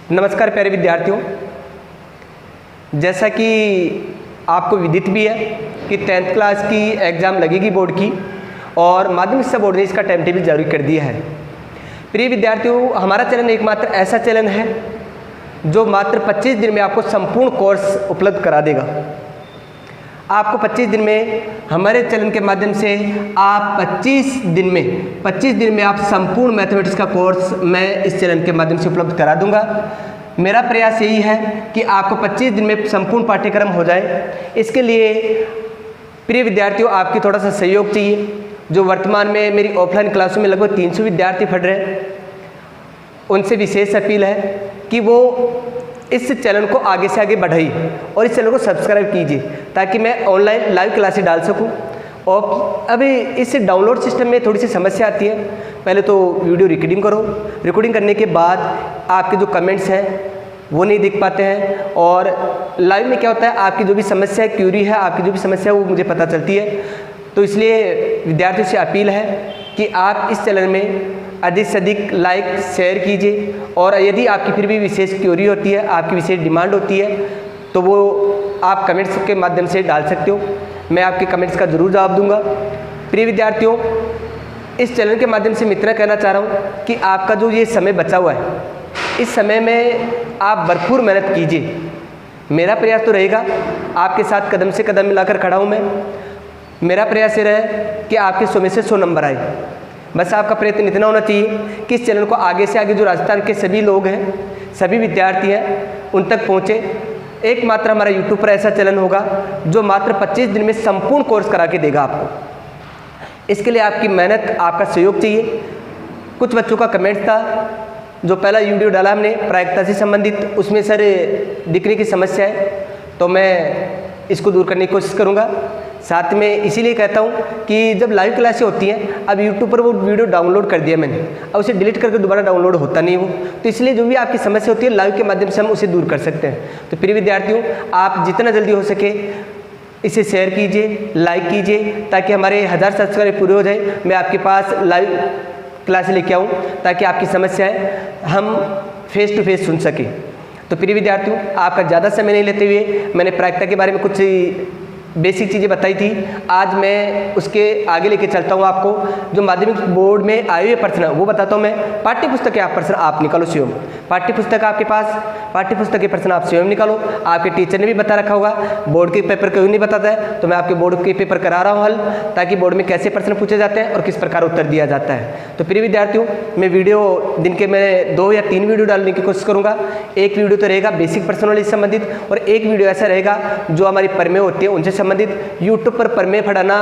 नमस्कार प्यारे विद्यार्थियों, जैसा कि आपको विदित भी है कि 10th क्लास की एग्ज़ाम लगेगी बोर्ड की और माध्यमिक शिक्षा बोर्ड ने इसका टाइम टेबल जारी कर दिया है। प्रिय विद्यार्थियों, हमारा चैनल एकमात्र ऐसा चैनल है जो मात्र 25 दिन में आपको संपूर्ण कोर्स उपलब्ध करा देगा। आपको 25 दिन में हमारे चैनल के माध्यम से आप 25 दिन में आप संपूर्ण मैथमेटिक्स का कोर्स मैं इस चैनल के माध्यम से उपलब्ध करा दूंगा। मेरा प्रयास यही है कि आपको 25 दिन में संपूर्ण पाठ्यक्रम हो जाए। इसके लिए प्रिय विद्यार्थियों आपकी थोड़ा सा सहयोग चाहिए। जो वर्तमान में मेरी ऑफलाइन क्लासों में लगभग 300 विद्यार्थी पढ़ रहे हैं, उनसे विशेष अपील है कि वो इस चैनल को आगे से आगे बढ़ाइए और इस चैनल को सब्सक्राइब कीजिए ताकि मैं ऑनलाइन लाइव क्लासेस डाल सकूं। और अभी इस डाउनलोड सिस्टम में थोड़ी सी समस्या आती है। पहले तो वीडियो रिकॉर्डिंग करो, रिकॉर्डिंग करने के बाद आपके जो कमेंट्स हैं वो नहीं दिख पाते हैं, और लाइव में क्या होता है आपकी जो भी समस्या है, क्यूरी है, आपकी जो भी समस्या है वो मुझे पता चलती है। तो इसलिए विद्यार्थियों से अपील है कि आप इस चैनल में अधिक से अधिक लाइक शेयर कीजिए, और यदि आपकी फिर भी विशेष क्यूरी होती है, आपकी विशेष डिमांड होती है, तो वो आप कमेंट्स के माध्यम से डाल सकते हो। मैं आपके कमेंट्स का ज़रूर जवाब दूंगा। प्रिय विद्यार्थियों, इस चैनल के माध्यम से मैं इतना कहना चाह रहा हूँ कि आपका जो ये समय बचा हुआ है, इस समय में आप भरपूर मेहनत कीजिए। मेरा प्रयास तो रहेगा आपके साथ कदम से कदम मिलाकर खड़ा हूँ मैं। मेरा प्रयास ये रहे कि आपके 100 में से 100 नंबर आए। बस आपका प्रयत्न इतना होना चाहिए कि इस चैनल को आगे से आगे जो राजस्थान के सभी लोग हैं, सभी विद्यार्थी हैं, उन तक पहुँचे। एकमात्र हमारा यूट्यूब पर ऐसा चैनल होगा जो मात्र 25 दिन में संपूर्ण कोर्स करा के देगा आपको। इसके लिए आपकी मेहनत, आपका सहयोग चाहिए। कुछ बच्चों का कमेंट था, जो पहला वीडियो डाला हमने प्रायिकता से संबंधित, उसमें सर दिखने की समस्या है, तो मैं इसको दूर करने की कोशिश करूँगा। साथ में इसीलिए कहता हूँ कि जब लाइव क्लासें होती हैं, अब यूट्यूब पर वो वीडियो डाउनलोड कर दिया मैंने, अब उसे डिलीट करके दोबारा डाउनलोड होता नहीं वो, तो इसलिए जो भी आपकी समस्या होती है लाइव के माध्यम से हम उसे दूर कर सकते हैं। तो प्रिय विद्यार्थियों, आप जितना जल्दी हो सके इसे शेयर कीजिए, लाइक कीजिए, ताकि हमारे 1000 सब्सक्राइबर पूरे हो जाए। मैं आपके पास लाइव क्लास लेके आऊँ ताकि आपकी समस्याएँ हम फेस टू फेस सुन सकें। तो प्रिय विद्यार्थियों, आपका ज़्यादा समय नहीं लेते हुए मैंने प्रायिकता के बारे में कुछ बेसिक चीज़ें बताई थी। आज मैं उसके आगे लेके चलता हूँ आपको। जो माध्यमिक बोर्ड में आए हुए प्रश्न वो बताता हूँ मैं। पाठ्य पुस्तक के आप प्रश्न आप निकालो स्वयं। पाठ्य पुस्तक आपके पास, पाठ्य पुस्तक के प्रश्न आप स्वयं निकालो। आपके टीचर ने भी बता रखा होगा। बोर्ड के पेपर क्यों नहीं बताता है, तो मैं आपके बोर्ड के पेपर करा रहा हूँ हल, ताकि बोर्ड में कैसे प्रश्न पूछे जाते हैं और किस प्रकार उत्तर दिया जाता है। तो प्रिय विद्यार्थियों, मैं वीडियो दिन के मैं 2 या 3 वीडियो डालने की कोशिश करूँगा। एक वीडियो तो रहेगा बेसिक पर्सनोलॉजी से संबंधित, और एक वीडियो ऐसा रहेगा जो हमारी प्रमेय होती है उनसे संबंधित। यूट्यूब पर प्रमेय पढ़ाना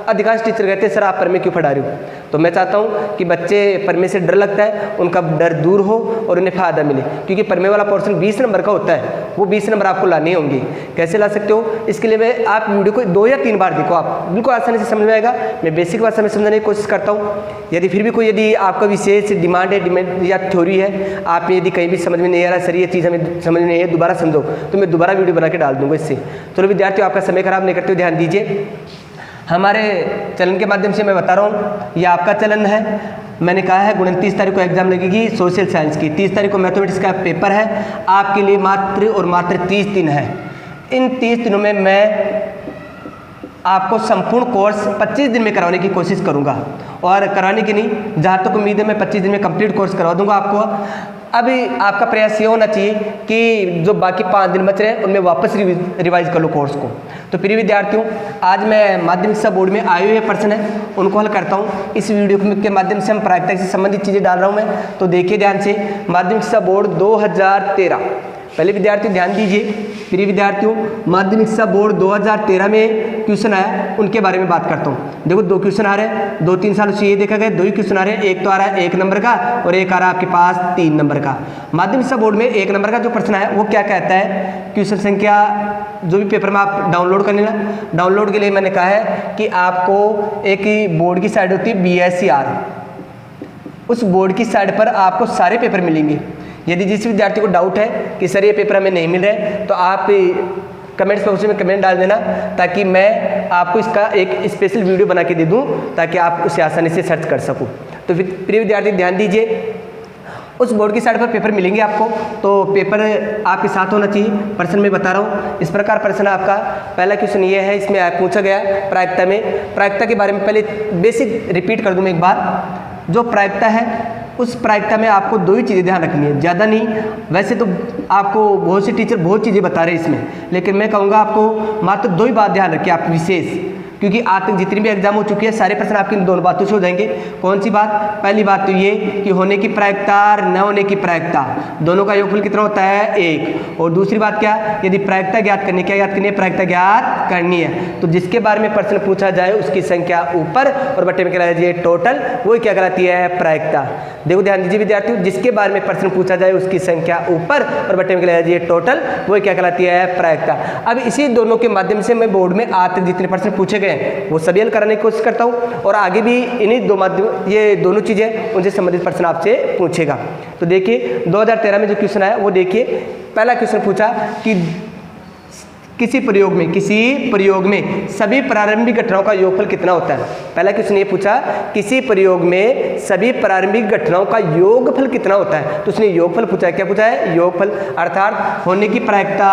अधिकांश टीचर कहते हैं सर आप प्रमेय क्यों पढ़ा रहे हो, तो मैं चाहता हूं कि बच्चे प्रमेय से डर लगता है, उनका डर दूर हो और उन्हें फ़ायदा मिले, क्योंकि प्रमेय वाला पोर्शन 20 नंबर का होता है। वो 20 नंबर आपको लाने होंगे। कैसे ला सकते हो, इसके लिए मैं आप वीडियो को 2 या 3 बार देखो, आप बिल्कुल आसानी से समझ में आएगा। मैं बेसिक भाषा में समझाने की कोशिश करता हूँ। यदि फिर भी कोई यदि आपका विशेष डिमांड या थ्योरी है, आप यदि कहीं भी समझ में नहीं आ रहा, सर ये चीज़ हमें समझ में नहीं है, दोबारा समझो, तो मैं दोबारा वीडियो बना के डाल दूँगा इससे। चलो विद्यार्थियों, आपका समय खराब नहीं करते हुए ध्यान दीजिए। हमारे चैनल के माध्यम से मैं बता रहा हूँ, ये आपका चैनल है। मैंने कहा है 29 तारीख को एग्जाम लगेगी सोशल साइंस की, 30 तारीख को मैथमेटिक्स का पेपर है। आपके लिए मात्र और मात्र 30 दिन है। इन 30 दिनों में मैं आपको संपूर्ण कोर्स 25 दिन में कराने की कोशिश करूंगा, और कराने की नहीं, जहाँ तक उम्मीद है मैं 25 दिन में कंप्लीट कोर्स करवा दूंगा आपको। अभी आपका प्रयास ये होना चाहिए कि जो बाकी 5 दिन बच रहे हैं उनमें वापस रिवाइज कर लो कोर्स को। तो प्रिय विद्यार्थियों, आज मैं माध्यमिक शिक्षा बोर्ड में आए हुए प्रश्न हैं उनको हल करता हूँ। इस वीडियो के माध्यम से हम प्रायिकता से संबंधित चीज़ें डाल रहा हूँ मैं, तो देखिए ध्यान से। माध्यमिक शिक्षा बोर्ड 2013, पहले विद्यार्थी ध्यान दीजिए। प्रिय विद्यार्थियों, माध्यमिक शिक्षा बोर्ड 2013 में क्वेश्चन आया, उनके बारे में बात करता हूँ। देखो 2 क्वेश्चन आ रहे हैं, 2-3 सालों से ये देखा गया 2 ही क्वेश्चन आ रहे हैं। एक तो आ रहा है 1 नंबर का और एक आ रहा है आपके पास 3 नंबर का। माध्यमिक शिक्षा बोर्ड में 1 नंबर का जो प्रश्न है वो क्या कहता है, क्वेश्चन संख्या जो भी पेपर में आप डाउनलोड कर लेना। डाउनलोड के लिए मैंने कहा है कि आपको एक ही बोर्ड की साइड होती है BSCR, उस बोर्ड की साइड पर आपको सारे पेपर मिलेंगे। यदि जिस विद्यार्थी को डाउट है कि सर ये पेपर हमें नहीं मिल रहे, तो आप कमेंट्स बॉक्स में कमेंट डाल देना, ताकि मैं आपको इसका एक स्पेशल वीडियो बना के दे दूं, ताकि आप उसे आसानी से सर्च कर सकूं। तो प्रिय विद्यार्थी ध्यान दीजिए, उस बोर्ड की साइड पर पेपर मिलेंगे आपको, तो पेपर आपके साथ होना चाहिए। प्रश्न मैं बता रहा हूँ इस प्रकार। प्रश्न आपका पहला क्वेश्चन ये है, इसमें पूछा गया प्रायिकता में। प्रायिकता के बारे में पहले बेसिक रिपीट कर दूँ मैं एक बार। जो प्रायिकता है उस प्रायिकता में आपको दो ही चीज़ें ध्यान रखनी है, ज़्यादा नहीं। वैसे तो आपको बहुत से टीचर बहुत चीज़ें बता रहे हैं इसमें, लेकिन मैं कहूँगा आपको मात्र दो ही बात ध्यान रखिए आप विशेष, क्योंकि आज तक जितनी भी एग्जाम हो चुकी है सारे प्रश्न आपके इन दोनों बातों से हो जाएंगे। कौन सी बात? पहली बात तो ये कि होने की प्रायिकता और न होने की प्रायिकता दोनों का योगफल कितना होता है? 1। और दूसरी बात क्या? यदि प्रायिकता ज्ञात करनी, क्या ज्ञात करनी है? प्रायिकता ज्ञात करनी है। तो जिसके बारे में प्रश्न पूछा जाए उसकी संख्या ऊपर और बट्टे में क्या कहलाती है? टोटल। वही क्या कहलाती है? प्रायिकता। देखो ध्यान दीजिए विद्यार्थियों, जिसके बारे में प्रश्न पूछा जाए उसकी संख्या ऊपर और बट्टे में क्या कहलाती है? टोटल। वही क्या कहलाती है? प्रायिकता। अब इसी दोनों के माध्यम से मैं बोर्ड में आज तक जितने प्रश्न पूछे गए वो सभी हल कराने की कोशिश करता हूँ, और आगे भी इन्हीं दो माध्यम, ये दोनों चीज़ें उनसे संबंधित प्रश्न आपसे पूछेगा। तो देखिए 2013 में जो क्वेश्चन आया वो देखिए। पहला क्वेश्चन पूछा कि किसी प्रयोग में सभी प्रारंभिक घटनाओं का योगफल कितना होता है। पहला क्वेश्चन ये पूछा, किसी प्रयोग में सभी प्रारंभिक घटनाओं का योगफल कितना होता है। तो उसने योगफल पूछा है। क्या पूछा है? योगफल। अर्थात होने की प्रायिकता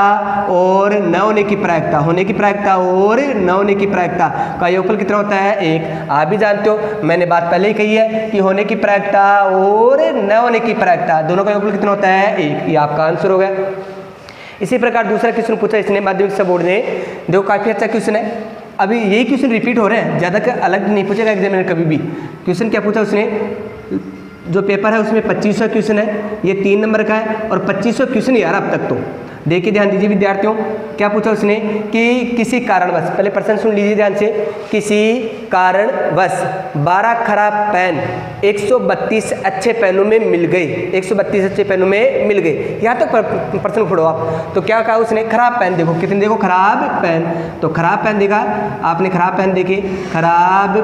और न होने की प्रायिकता, होने की प्रायिकता और न होने की प्रायिकता का योगफल कितना होता है? 1। आप भी जानते हो, मैंने बात पहले ही कही है कि होने की प्रायिकता और न होने की प्रायिकता दोनों का योगफल कितना होता है? 1। ये आपका आंसर हो गया। इसी प्रकार दूसरा क्वेश्चन पूछा इसने माध्यमिक शिक्षा बोर्ड ने। देखो काफ़ी अच्छा क्वेश्चन है। अभी यही क्वेश्चन रिपीट हो रहे हैं, ज़्यादा का अलग नहीं पूछेगा एग्जामिनर कभी भी। क्वेश्चन क्या पूछा उसने? जो पेपर है उसमें 2500 क्वेश्चन है, ये 3 नंबर का है और 2500 क्वेश्चन यार अब तक। तो देखिए ध्यान दीजिए विद्यार्थियों, क्या पूछा उसने कि किसी कारणवश, पहले प्रश्न सुन लीजिए ध्यान से, किसी कारणवश 12 खराब पेन 132 अच्छे पेनों में मिल गए, 132 अच्छे पेनों में मिल गए। यहाँ तक प्रश्न पढ़ो आप। तो क्या कहा उसने? खराब पेन देखो कितने, देखो खराब पेन, तो खराब पेन देखा आपने, खराब पेन देखे, खराब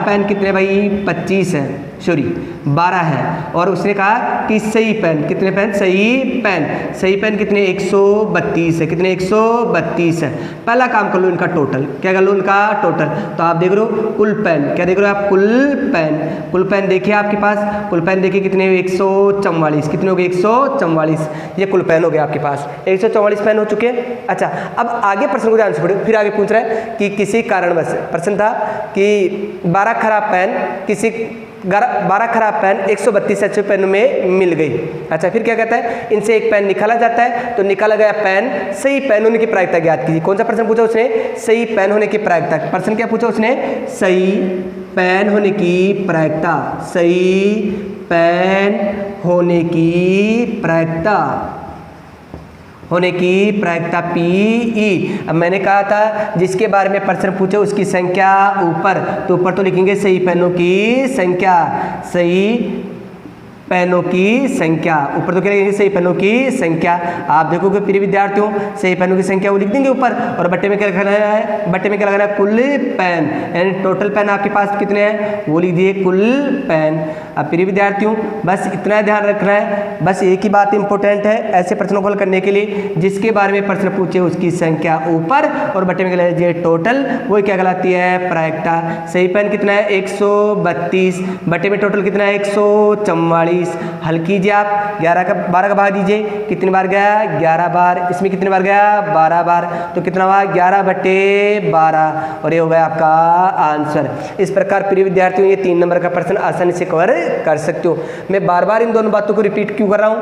पेन कितने भाई? 25 है, सॉरी 12 है। और उसने कहा कि सही पेन कितने पेन? सही पेन कितने? 132 है। कितने? 132 है। पहला काम कर लो इनका टोटल। क्या कर लो? इनका टोटल। तो आप देख रहे हो कुल पेन, क्या देख रहे हो आप? कुल पेन देखिए आपके पास, कुल पेन देखिए कितने? 144। कितने हो गए? 144। ये कुल पेन हो गया आपके पास, 144 पेन हो चुके हैं। अच्छा, अब आगे प्रश्न को ध्यान से पढ़ो। फिर आगे पूछ रहा है कि किसी कारणवश, प्रश्न था कि 12 खराब पेन 132 अच्छे पेन में मिल गई। अच्छा, फिर क्या कहता है? इनसे एक पेन निकाला जाता है, तो निकाला गया पेन सही पेन होने की प्रायिकता ज्ञात कीजिए। कौन सा प्रश्न पूछा उसने? सही पेन होने की प्रायिकता। प्रश्न क्या पूछा उसने? सही पेन होने की प्रायिकता, सही पेन होने की प्रायिकता, होने की प्रायिकता PE। अब मैंने कहा था जिसके बारे में प्रश्न पूछे उसकी संख्या ऊपर, तो ऊपर तो लिखेंगे सही पेनों की संख्या, सही पेनों की संख्या। ऊपर तो क्या लिखेंगे? सही पेनों की संख्या। आप देखोगे प्रिय विद्यार्थियों, सही पेनों की संख्या वो लिख देंगे ऊपर, और बट्टे में क्या लगाना है? बट्टे में क्या लगाना है? कुल पेन, यानी टोटल पेन आपके पास कितने हैं वो लिख दिए, कुल पेन। अब प्रिय विद्यार्थियों बस इतना ध्यान रखना है, बस एक ही बात इंपॉर्टेंट है ऐसे प्रश्नों को हल करने के लिए, जिसके बारे में प्रश्न पूछे उसकी संख्या ऊपर और बट्टे में क्या लीजिए? टोटल। वो क्या कहलाती है? प्रायिकता। सही पेन कितना है? 132। बट्टे में टोटल कितना है? 144। हल कीजिए आप, 11 का 12 का भाग दीजिए, कितनी बार गया? 11 बार। इसमें कितनी बार गया? 12 बार। तो कितना हुआ? 11/12, और ये हो गया आपका आंसर। इस प्रकार प्रिय विद्यार्थियों ये 3 नंबर का प्रश्न आसानी से कवर कर सकते हो। मैं बार बार इन दोनों बातों को रिपीट क्यों कर रहा हूँ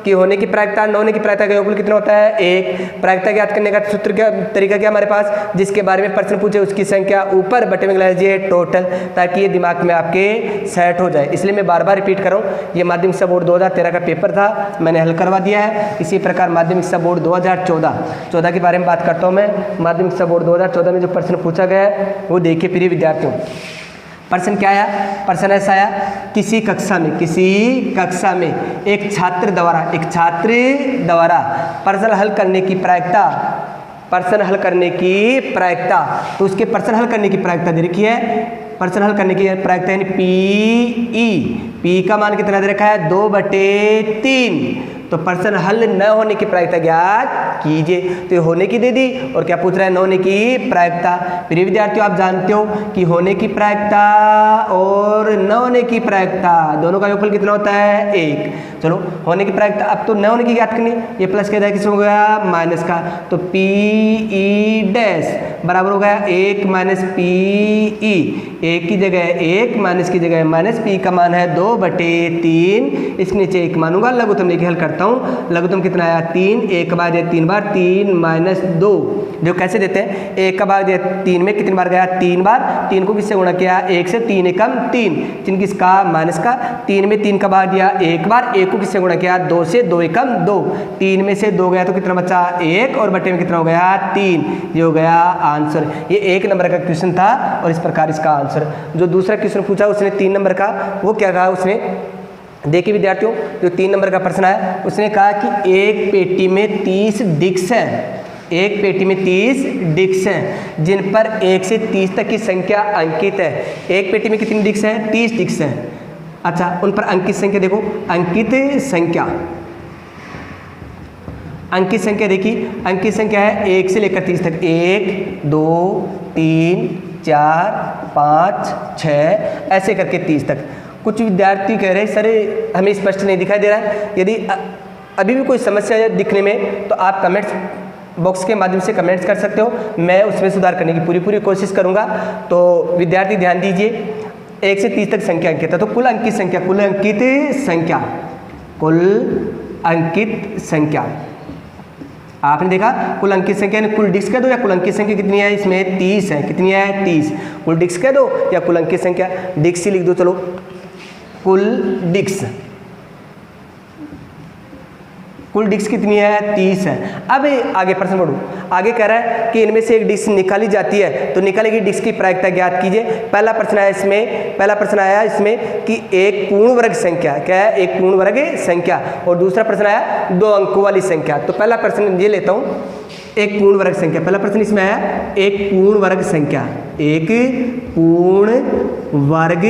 कि होने की प्रायिकता न होने की प्रायिकता का योगफल कितना होता है? 1। प्रायिकता ज्ञात करने का सूत्र क्या, तरीका क्या हमारे पास? जिसके बारे में प्रश्न पूछे उसकी संख्या ऊपर, बटे में लीजिए टोटल, ताकि ये दिमाग में आपके सेट हो जाए। इसलिए मैं बार बार रिपीट कर रहा हूँ। ये माध्यमिक शिक्षा बोर्ड 2013 का पेपर था, मैंने हल करवा दिया है। इसी प्रकार माध्यमिक शिक्षा बोर्ड 2014 के बारे में बात करता हूँ मैं। माध्यमिक शिक्षा बोर्ड 2014 में जो प्रश्न पूछा गया है वो देखिए प्रिय विद्यार्थियों। प्रश्न क्या आया? प्रश्न ऐसा आया, किसी कक्षा में एक छात्र द्वारा प्रश्न हल करने की प्रायिकता, तो उसके प्रश्न हल करने की प्रायिकता दे रखी है। प्रश्न हल करने की प्रायिकता यानी PE का मान कितना दे रखा है? 2/3। तो प्रश्न हल न होने की प्रायिकता ज्ञात कीजिए। तो ये होने की दे दी और क्या पूछ रहा है, न होने की प्रायिकता। प्रिय विद्यार्थियों आप जानते हो कि होने की प्रायिकता और न होने की प्रायिकता दोनों का योगफल कितना होता है, 1। चलो होने की प्रायिकता, अब तो न होने की ज्ञात करनी, ये प्लस के किस हो गया, माइनस का, तो पी ई डैश बराबर हो गया 1 माइनस पी ई, एक की जगह 1 माइनस की जगह माइनस, पी का मान है 2/3, इसके नीचे 1 मानूंगा, लघुत्तम लेके हल करता हूँ। लघुत्तम कितना आया 3, 1 का भाग 3 बार, 3 माइनस 2, जो कैसे देते हैं 1 का भाग 3 में कितनी बार गया, 3 बार, 3 को किससे गुणा किया, 1 से, 3 एकम 3, चिन्ह किसका, माइनस का, 3 में 3 का भाग दिया 1 बार, 1 को किससे गुणा किया, 2 से, 2 एकम 2, 3 में से 2 गया तो कितना बचा 1 और बटे में कितना हो गया 3, ये हो गया आंसर। ये 1 नंबर का क्वेश्चन था और इस प्रकार इसका आंसर। जो दूसरा क्वेश्चन पूछा उसने 3 नंबर का, वो क्या कहा उसने, देखिए विद्यार्थियों जो 3 नंबर का प्रश्न है उसने कहा कि एक पेटी में 30 डिस्क हैं, एक पेटी में 30 डिस्क हैं जिन पर 1 से 30 तक की संख्या अंकित है। एक पेटी में कितनी डिस्क हैं, 30 डिस्क हैं। अच्छा उन पर अंकित संख्या देखो, अंकित संख्या, अंकित संख्या देखिए, अंकित संख्या है 1 से लेकर 30 तक, 1 2 3 4 5 6 ऐसे करके 30 तक। कुछ विद्यार्थी कह रहे हैं सर हमें स्पष्ट नहीं दिखाई दे रहा है। यदि अभी भी कोई समस्या है दिखने में तो आप कमेंट्स बॉक्स के माध्यम से कमेंट्स कर सकते हो, मैं उसमें सुधार करने की पूरी कोशिश करूंगा। तो विद्यार्थी ध्यान दीजिए, 1 से 30 तक संख्या अंकित है, तो कुल अंकित संख्या, कुल अंकित संख्या, कुल अंकित संख्या आपने देखा कुल अंकित संख्या, कुल डिस्क कह दो या कुल अंकित संख्या कितनी है, इसमें 30 है, कितनी है 30, कुल डिस्क कह दो या कुल अंकित संख्या, डिस्क ही लिख दो। चलो कुल डिस्क, कुल डिस्क कितनी है 30 है। अब आगे प्रश्न बढ़ो, आगे कह रहा है कि इनमें से एक डिस्क निकाली जाती है तो निकाली गई डिस्क की प्रायिकता ज्ञात कीजिए। पहला प्रश्न आया इसमें, पहला प्रश्न आया इसमें कि एक पूर्ण वर्ग संख्या, क्या है एक पूर्ण वर्ग संख्या, और दूसरा प्रश्न आया 2 अंकों वाली संख्या। तो पहला प्रश्न ये लेता हूँ, एक पूर्ण वर्ग संख्या, पहला प्रश्न इसमें आया एक पूर्ण वर्ग संख्या, एक पूर्ण वर्ग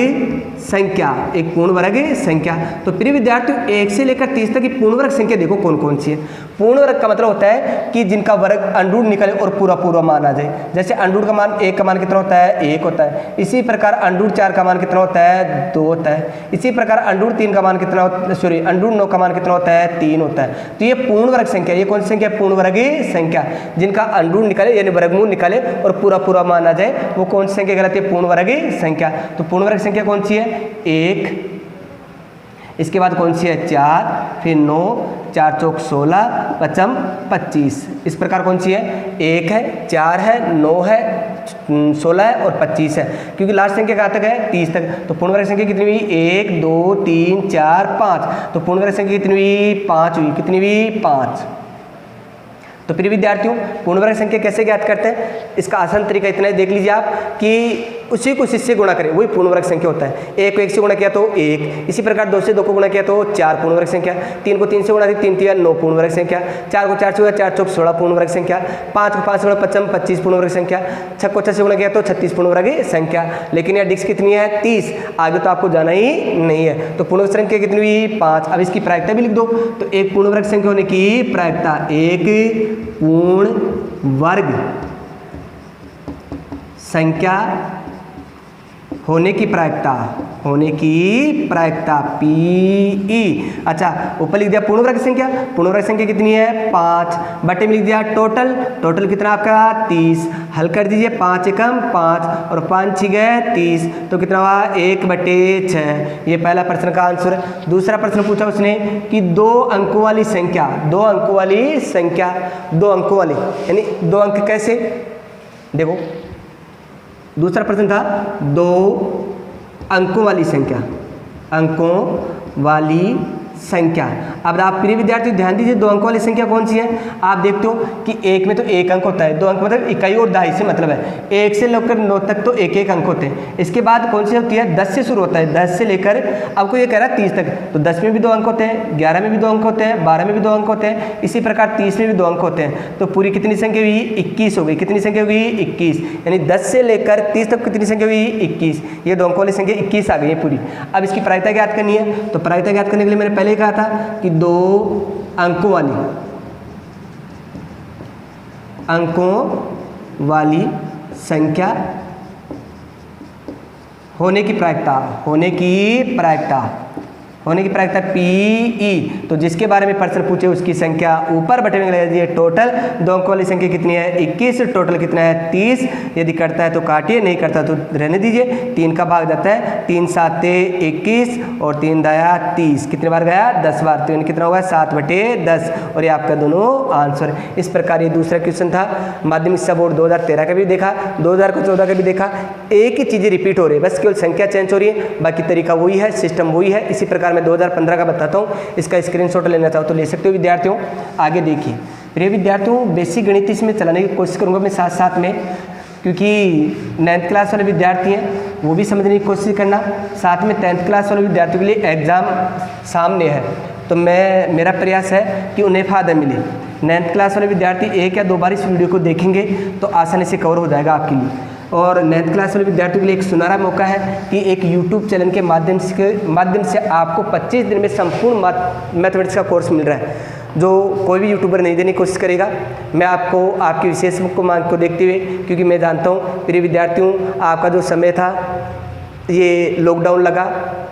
संख्या, एक पूर्ण वर्ग संख्या। तो प्रिय विद्यार्थियों 1 से लेकर 30 तक की पूर्ण वर्ग संख्या देखो कौन कौन सी है। पूर्ण वर्ग का मतलब होता है कि जिनका वर्ग अंडूर निकले और पूरा मान आ जाए। जैसे अंडूर का मान 1 का मान कितना होता है 1 होता है, इसी प्रकार अंडूर 4 का मान कितना होता है 2 होता है, इसी प्रकार अंडूर 3 का मान कितना होता है, सॉरी अंडूर 9 का मान कितना होता है 3 होता है। तो ये पूर्ण वर्ग संख्या, ये कौन सी संख्या, पूर्ण वर्ग संख्या, जिनका अंडूर निकाले यानी वर्गमूल निकाले और पूरा मान आ जाए, वो कौन सी संख्या कहलाती है, पूर्ण वर्ग संख्या। तो पूर्ण वर्ग संख्या कौन सी है 1, इसके बाद कौन सी है 4, फिर 9, 4 चौक 16, 5 25, इस प्रकार कौन सी है 1 है, 4 है, 9 है, 16 है और 25 है, क्योंकि लास्ट संख्या कहाँ तक है 30 तक। तो पूर्ण वर्ग संख्या कितनी हुई 1 2 3 4 5, तो पूर्ण वर्ग संख्या कितनी हुई 5 हुई, कितनी हुई 5। तो प्रिय विद्यार्थियों पूर्ण वर्ग संख्या कैसे ज्ञात करते हैं, इसका आसान तरीका इतना ही देख लीजिए आप कि उसी को इससे गुणा करें वही पूर्ण वर्ग संख्या होता है। 1 को 1 से गुणा किया तो 1, इसी प्रकार 2 से 2 को गुणा किया तो 4 पूर्ण वर्ग संख्या, 3 को 3 से गुणा किया 3 3 9 पूर्ण वर्ग संख्या, 4 को 4 से गुणा 4 चौक 16 पूर्ण वर्ग संख्या, 5 को 5 से गुणा 5 25 पूर्ण वर्ग संख्या, 6 को 6 से गुणा किया तो 36 पूर्ण वर्ग संख्या। लेकिन यह डिस्क कितनी है 30, आगे तो आपको जाना ही नहीं है। तो पूर्ण वर्ग संख्या कितनी हुई 5। अब इसकी प्रायिकता भी लिख दो, तो एक पूर्ण वर्ग संख्या होने की प्रायिकता, एक पूर्ण वर्ग संख्या होने की प्रायिकता, होने की प्रायिकता पी। अच्छा ऊपर लिख दिया पूर्ण वर्ग संख्या, पूर्ण वर्ग संख्या कितनी है 5, बटे में लिख दिया टोटल, टोटल कितना आपका 30, हल कर दीजिए 5 एकम 5 और 5 6 30, तो कितना हुआ 1/6। ये पहला प्रश्न का आंसर। दूसरा प्रश्न पूछा उसने कि 2 अंकों वाली संख्या, 2 अंकों वाली संख्या, 2 अंकों वाली यानी 2 अंक कैसे, देखो दूसरा प्रश्न था 2 अंकों वाली संख्या, अंकों वाली संख्या। अब आप प्रिय विद्यार्थी ध्यान दीजिए 2 अंकों वाली संख्या कौन सी है। आप देखते हो कि 1 में तो 1 अंक होता है, 2 अंक मतलब इकाई और दहाई से मतलब है, 1 से लेकर 9 तक तो 1 अंक होते हैं। इसके बाद कौन सी होती है 10 से शुरू होता है, 10 से लेकर आपको ये कह रहा है 30 तक, तो 10 में भी 2 अंक होते हैं, 11 में भी 2 अंक होते हैं, 12 में भी 2 अंक होते हैं, इसी प्रकार 30 में भी 2 अंक होते हैं। तो पूरी कितनी संख्या हुई 21 हो गई, कितनी संख्या हुई 21, यानी 10 से लेकर 30 तक कितनी संख्या हुई 21, ये 2 अंकों वाली संख्या 21 आ गई है पूरी। अब इसकी प्रायिकता ज्ञात करनी है, तो प्रायिकता ज्ञात करने के लिए मैंने पहले ये कहा था कि 2 अंकों वाली संख्या होने की प्रायिकता PE। तो जिसके बारे में प्रश्न पूछे उसकी संख्या ऊपर बटे में लगा दीजिए। टोटल 2 अंकों वाली संख्या कितनी है 21, टोटल कितना है 30। यदि करता है तो काटिए, नहीं करता तो रहने दीजिए। 3 का भाग जाता है, 3 7 21 और 3 दाया 30। कितने बार गया 10 बार, तो इन कितना होगा 7/10। और ये आपका दोनों आंसर। इस प्रकार ये दूसरा क्वेश्चन था। माध्यमिक शिक्षा बोर्ड 2013 का भी देखा, 2014 का भी देखा। एक ही चीज़ें रिपीट हो रही है, बस केवल संख्या चेंज हो रही है, बाकी तरीका वही है, सिस्टम वही है। इसी प्रकार मैं 2015 का बताता हूँ, इसका स्क्रीनशॉट लेना चाहो तो ले सकते हो विद्यार्थियों। आगे देखिए प्रिय विद्यार्थियों, बेसिक गणित इसमें चलाने की कोशिश करूँगा मैं साथ साथ में, क्योंकि 9th क्लास वाले विद्यार्थी हैं वो भी समझने की कोशिश करना, साथ में 10th क्लास वाले विद्यार्थियों के लिए एग्ज़ाम सामने है, तो मेरा प्रयास है कि उन्हें फ़ायदा मिले। 9th क्लास वाले विद्यार्थी 1 या 2 बार इस वीडियो को देखेंगे तो आसानी से कवर हो जाएगा आपके लिए। और 9th क्लास वाले विद्यार्थियों के लिए एक सुनहरा मौका है कि एक यूट्यूब चैनल के माध्यम से आपको 25 दिन में संपूर्ण मैथमेटिक्स का कोर्स मिल रहा है, जो कोई भी यूट्यूबर नहीं देने की कोशिश करेगा। मैं आपको आपकी विशेष को मांग को देखते हुए, क्योंकि मैं जानता हूँ प्रिय विद्यार्थियों आपका जो समय था ये लॉकडाउन लगा,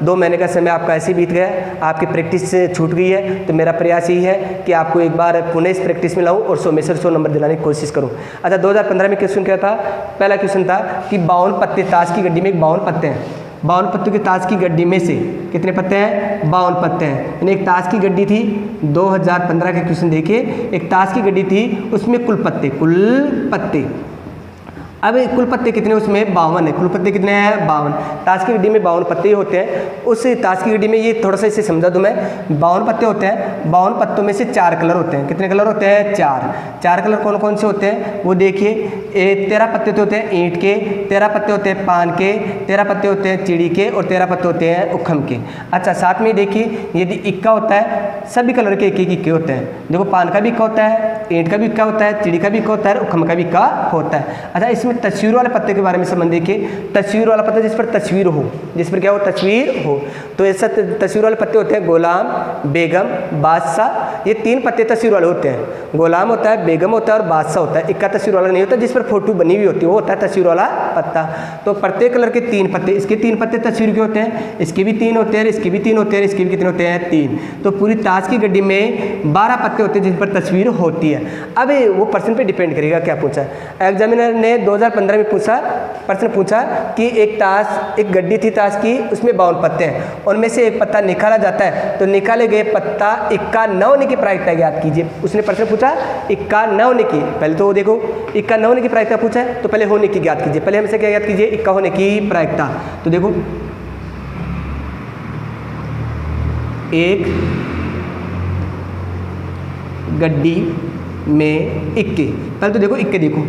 2 महीने का समय आपका ऐसे बीत गया, आपकी प्रैक्टिस से छूट गई है। तो मेरा प्रयास यही है कि आपको एक बार पुनः इस प्रैक्टिस में लाऊं और 100 में से 100 नंबर दिलाने की कोशिश करूं। अच्छा 2015 में क्वेश्चन क्या था, पहला क्वेश्चन था कि 52 पत्ते, ताश की गड्डी में 52 पत्ते हैं, 52 पत्तों की ताश की गड्डी में से कितने पत्ते हैं 52 पत्ते हैं। यानी एक ताश की गड्डी थी, 2015 का क्वेश्चन देखिए, एक ताश की गड्डी थी, उसमें कुल पत्ते अब कुल पत्ते कितने उसमें 52 है। कुल पत्ते कितने हैं 52। ताश की गड्डी में 52 पत्ते ही होते हैं। उस ताश की गड्डी में ये थोड़ा सा इसे समझा दूँ मैं, 52 पत्ते होते हैं, 52 पत्तों में से 4 कलर होते हैं। कितने कलर होते हैं 4 कलर कौन कौन से होते हैं वो देखिए। 13 पत्ते तो होते हैं ईंट के, 13 पत्ते होते हैं पान के, 13 पत्ते होते हैं चिड़ी के और 13 पत्ते होते हैं उखम के। अच्छा साथ में देखिए यदि इक्का होता है, सभी कलर के एक इक्के होते हैं। देखो पान का भी इक्का होता है, ईंट का भी इक्का होता है, चिड़ी का भी इक्का होता है, उखम का भी इक्का होता है। अच्छा इसमें तस्वीर वाले पत्ते के बारे में समझ देखिए। तस्वीर वाला पत्ता जिस पर तस्वीर हो, जिस पर क्या हो तस्वीर हो, तो ऐसा तस्वीर वाले पत्ते होते हैं गुलाम, बेगम, बादशाह। ये 3 पत्ते तस्वीर वाले होते हैं, गुलाम होता है, बेगम होता है और बादशाह होता है। इक्का तस्वीर वाला नहीं होता जिस पर फोटो बनी हुई होती है, वो होता है तस्वीर वाला पत्ता। तो प्रत्येक कलर के 3 पत्ते, इसके 3 पत्ते तस्वीर के होते हैं, इसके भी 3 होते हैं, इसके भी 3 होते हैं, इसके भी कितने होते हैं 3। तो पूरी ताश की गड्डी में 12 पत्ते होते हैं जिन पर तस्वीर होती है। अब वो पर्सन पे डिपेंड करेगा क्या पूछा। एग्जामिनर ने 2015 में प्रश्न पूछा कि एक गड्डी थी ताश की, उसमें 52 पत्ते हैं, उनमें से एक पत्ता निकाला जाता है, तो निकाले गए पत्ता इक्का न होने की प्रायिकता ज्ञात कीजिए। उसने प्रश्न पूछा इक्का न होने की, पहले तो देखो इक्का न होने की प्रायिकता पूछा है, तो पहले होने की ज्ञात कीजिए। पहले हमसे क्या ज्ञात कीजिए इक्का होने की प्रायिकता। तो देखो एक गड्डी में इक्के, पहले तो देखो इक्के, देखो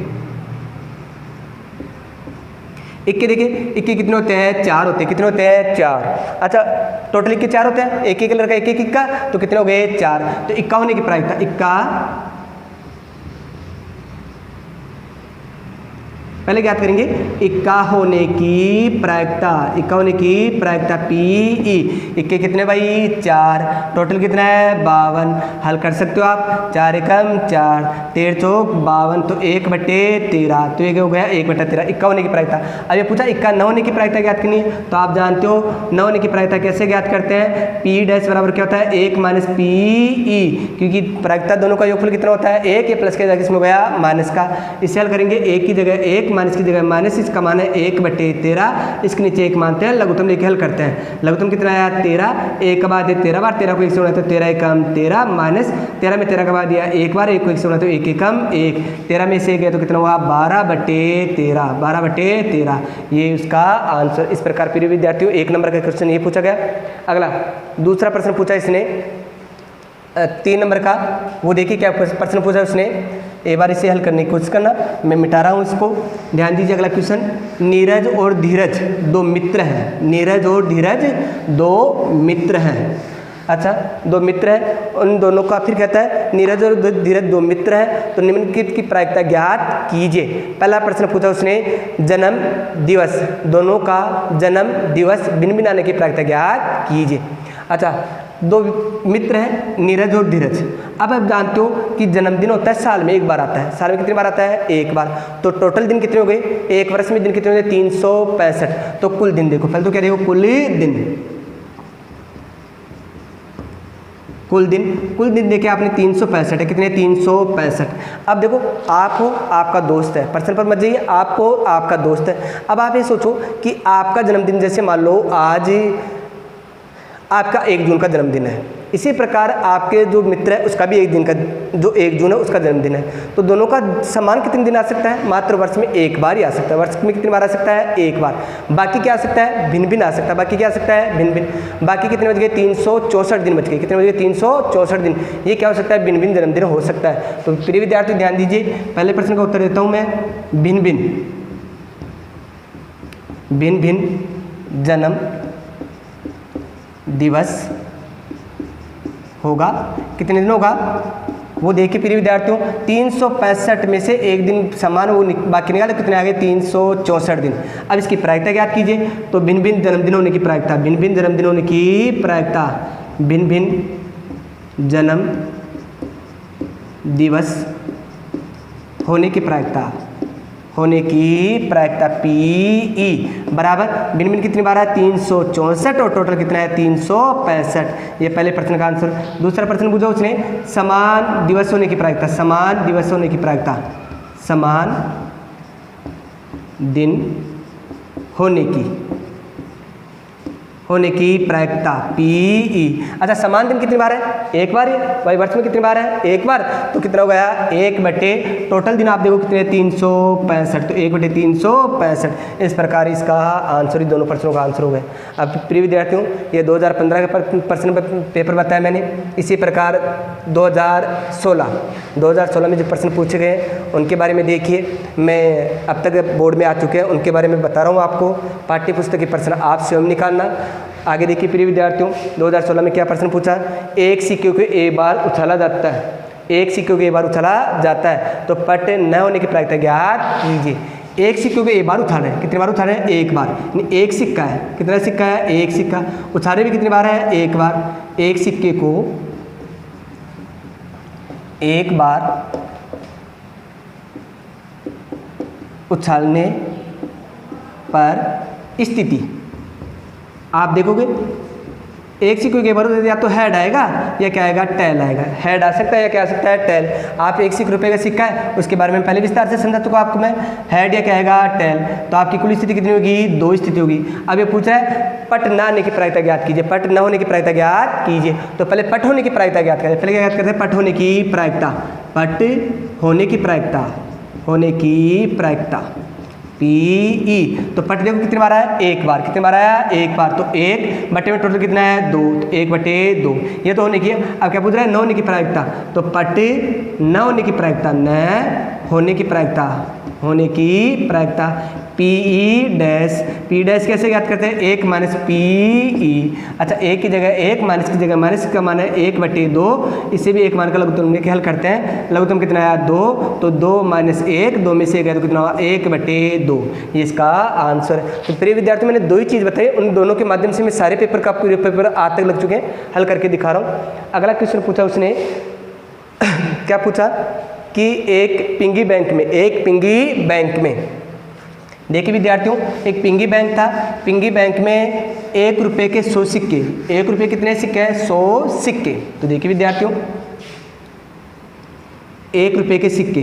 इक्के देखिए, इक्के कितने होते हैं 4 होते हैं। कितने होते हैं 4। अच्छा टोटल इक्के 4 होते हैं, एक कलर का एक इक्का, तो कितने हो गए 4। तो इक्का होने की प्रायिकता, इक्का पहले ज्ञात करेंगे इक्का होने की प्रायिकता, इक्का होने की प्रायिकता PE। इक्के कितने भाई 4, टोटल कितना है 52। हल कर सकते हो आप, 4 एकम 4, 13 चौक 52, तो 1/13, तो ये हो गया 1/13 इक्का होने की प्रायिकता। अब ये पूछा इक्का न होने की प्रायिकता ज्ञात करनी है, तो आप जानते हो न होने की प्रायिकता कैसे ज्ञात करते हैं। P' बराबर क्या होता है 1 - PE, क्योंकि प्रायिकता दोनों का योगफल कितना होता है 1, ये प्लस के जगह इसमें हो गया माइनस का। इससे हल करेंगे 1 की जगह 1, माइनस की जगह माइनस, इसका मान है 1/13, इसके नीचे 1 मानते हैं, लघुत्तम लेके हल करते हैं। लघुत्तम कितना आया 13, 1 का बाद 13 बार, 13 को 1 से गुणा तो 13 एकम 13 माइनस 13 में 13 का बाद दिया 1 बार, 1 को 1 से गुणा तो 1 एकम 1, 13 में से गया तो कितना हुआ 12/13, 12/13, ये उसका आंसर। इस प्रकार प्रिय विद्यार्थियों 1 नंबर का क्वेश्चन ये पूछा गया। अगला दूसरा प्रश्न पूछा इसने 3 नंबर का, वो देखिए क्या प्रश्न पूछा उसने, एक बार इसे हल करने की कोशिश करना। मैं मिटा रहा हूँ इसको, ध्यान दीजिए। अगला क्वेश्चन, नीरज और धीरज 2 मित्र हैं। नीरज और धीरज 2 मित्र हैं। अच्छा 2 मित्र हैं, उन दोनों का फिर कहता है नीरज और धीरज 2 मित्र हैं, तो निम्नलिखित की प्रायिकता ज्ञात कीजिए। पहला प्रश्न पूछा उसने जन्म दिवस, दोनों का जन्म दिवस भिन्न भिन्न आने की प्रायिकता ज्ञात कीजिए। अच्छा दो मित्र हैं, नीरज और धीरज। अब आप जानते हो कि जन्मदिन होता है साल में एक बार आता है। साल में कितनी बार आता है? एक बार। तो टोटल दिन कितने हो गए? एक वर्ष में दिन कितने हो गए? 365। तो कुल दिन देखो, पहले तो क्या देखो, कुल दिन। कुल दिन देखे आपने 365 है। कितने? 365। अब देखो, आप हो, आपका दोस्त है, पर्सन पर मत जाइए, आप हो, आपका दोस्त है। अब आप ये सोचो कि आपका जन्मदिन, जैसे मान लो आज आपका 1 जून का जन्मदिन है, इसी प्रकार आपके जो मित्र है उसका भी 1 दिन का, जो 1 जून है उसका जन्मदिन है। तो दोनों का समान कितने दिन आ सकता है? मात्र वर्ष में एक बार ही आ सकता है। वर्ष में कितनी बार आ सकता है? एक बार। बाकी क्या आ सकता है? भिन्न भिन्न आ सकता है। बाकी क्या आ सकता है? भिन्न भिन्न। बाकी कितने बच गए? 364 दिन बच गए। कितने बच गए? 364 दिन। ये क्या हो सकता है? भिन्न भिन्न जन्मदिन हो सकता है। तो प्रिय विद्यार्थी ध्यान दीजिए, पहले प्रश्न का उत्तर देता हूँ मैं। भिन्न भिन्न जन्म दिवस होगा। कितने दिन होगा? वो देखिए प्रिय विद्यार्थियों, 365 में से एक दिन समान वो बाकी निकाले, कितने आ गए? 364 दिन। अब इसकी प्रायिकता ज्ञात कीजिए। तो भिन्न भिन्न जन्मदिन होने की प्रायिकता, भिन्न भिन्न जन्मदिन होने की प्रायिकता, भिन्न भिन्न जन्म दिवस होने की प्रायिकता, PE बराबर भिन्न भिन्न कितनी बार है? 364 और टोटल कितना है? 365। ये पहले प्रश्न का आंसर। दूसरा प्रश्न पूछा उसने, समान दिवस होने की प्रायिकता, समान दिवस होने की प्रायिकता, समान दिन होने की प्रायिकता PE। अच्छा, समान दिन कितनी बार है? एक बार है। भाई वर्ष में कितनी बार है? एक बार। तो कितना हो गया? 1/, टोटल दिन आप देखो कितने? 365। तो 1/365। इस प्रकार इसका आंसर, ही दोनों प्रश्नों का आंसर हो गया। अब प्रिय विद्यार्थियों, ये 2015 का प्रश्न पेपर बताया मैंने। इसी प्रकार 2016 में जो प्रश्न पूछे गए उनके बारे में देखिए। मैं अब तक बोर्ड में आ चुके हैं उनके बारे में बता रहा हूँ आपको। पाठ्य पुस्तक के प्रश्न आप स्वयं निकालना। आगे देखिए प्रिय विद्यार्थियों, 2016 में क्या प्रश्न पूछा? एक सिक्के को एक बार उछाला जाता है, एक सिक्के को एक बार उछाला जाता है, तो पट न होने की प्रायिकता ज्ञात कीजिए। एक सिक्के को एक बार उछाल रहे हैं, कितनी बार उछाल रहे हैं? एक बार। एक सिक्का है, कितना सिक्का है? एक सिक्का। उछाले भी कितनी बार है? एक बार। एक सिक्के को एक बार उछालने पर स्थिति आप देखोगे, एक सिक्के के बार या तो हेड आएगा या क्या आएगा? टेल आएगा। हेड आ सकता है या क्या आ सकता है? टेल। आप 1 रुपये का सिक्का है, उसके बारे में पहले विस्तार से समझा चुका आपको मैं। हेड या क्या आएगा? टेल। तो आपकी कुल स्थिति कितनी होगी? 2 स्थिति होगी। अब ये पूछा है पट न होने की प्रायिकता ज्ञात कीजिए, पट न होने की प्रायिकता ज्ञात कीजिए। तो पहले पट होने की प्रायिकता ज्ञात करें। पहले क्या ज्ञात करते हैं? पट होने की प्रायिकता, पट होने की प्रायिकता, PE। तो पट देखो कितनी बार आया? एक बार। कितनी बार आया? एक बार। तो 1/, में टोटल कितना है? 2। तो 1/2 ये तो होने की है। अब क्या पूछ रहा है? न होने की प्रायिकता। तो पट न होने की प्रायिकता, न होने की प्रायिकता, PE डैश। P डैश कैसे ज्ञात करते हैं? 1 - PE। अच्छा, एक की जगह एक, माइनस की जगह माइनस का मान है 1/2। इसे भी एक मान का लघुत्तम लेके हल करते हैं। लघुत्तम कितना आया? 2। तो 2 - 1, 2 में से 1 है तो कितना हुआ? 1/2। ये इसका आंसर है। तो प्रिय विद्यार्थी, मैंने 2 ही चीज़ बताई, उन दोनों के माध्यम से मैं सारे पेपर का पूरे पेपर आज तक लग चुके हैं, हल करके दिखा रहा हूँ। अगला क्वेश्चन पूछा उसने क्या पूछा कि एक पिंगी बैंक में देखिए विद्यार्थियों, एक पिंगी बैंक था। पिंगी बैंक में 1 रुपये के 100 सिक्के, 1 रुपये कितने सिक्के हैं? 100 सिक्के। तो देखिए विद्यार्थियों, 1 रुपये के सिक्के,